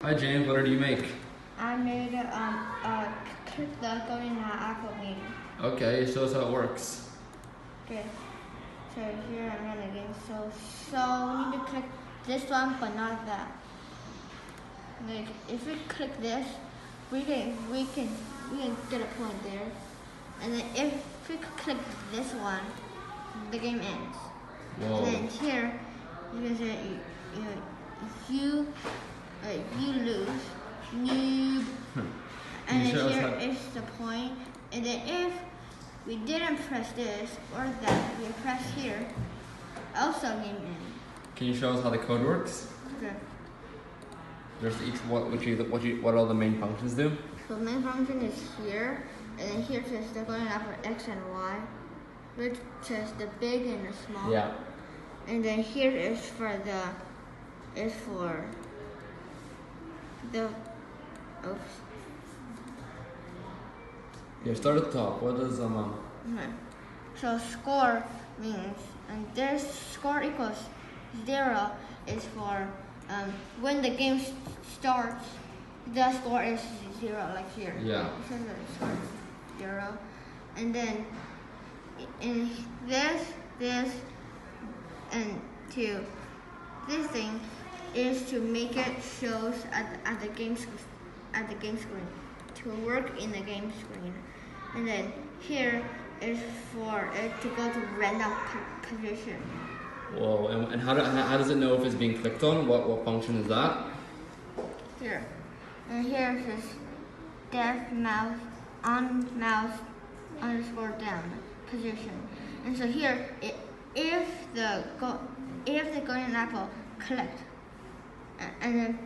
Hi James, what did you make? I made click the golden apple game. Okay, show us how it works. Okay. So here I'm running again. So we need to click this one, but not that. Like if we click this, we can get a point there. And then if we click this one, the game ends. Whoa. And then here you can say you lose. Noob. And then here is the point. And then if we didn't press this or that, we press here, also game end. Can you show us how the code works? Okay. There's each what all the main functions do? So the main function is here, and then here says the golden apple X and Y, which says the big and the small. Yeah. And then here is for the oops. Yeah, start at the top. What does Okay. So score means, and this score equals 0 is for when the game starts, the score is 0, like here. Yeah. So the score is 0, and then in this and to this thing is to make it shows at the game screen, to work in the game screen. And then here is for it to go to random position. Whoa, and how does it know if it's being clicked on? What function is that? Here. And here it says def mouse on mouse underscore down position. And so here if the golden apple clicked and then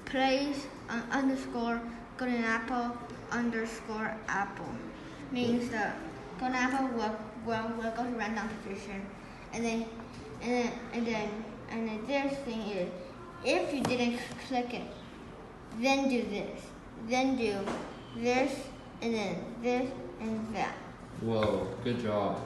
place underscore golden apple underscore apple means the golden apple will go to random position, and then this thing is if you didn't click it, then do this, then do this, and then this and that. Whoa, good job.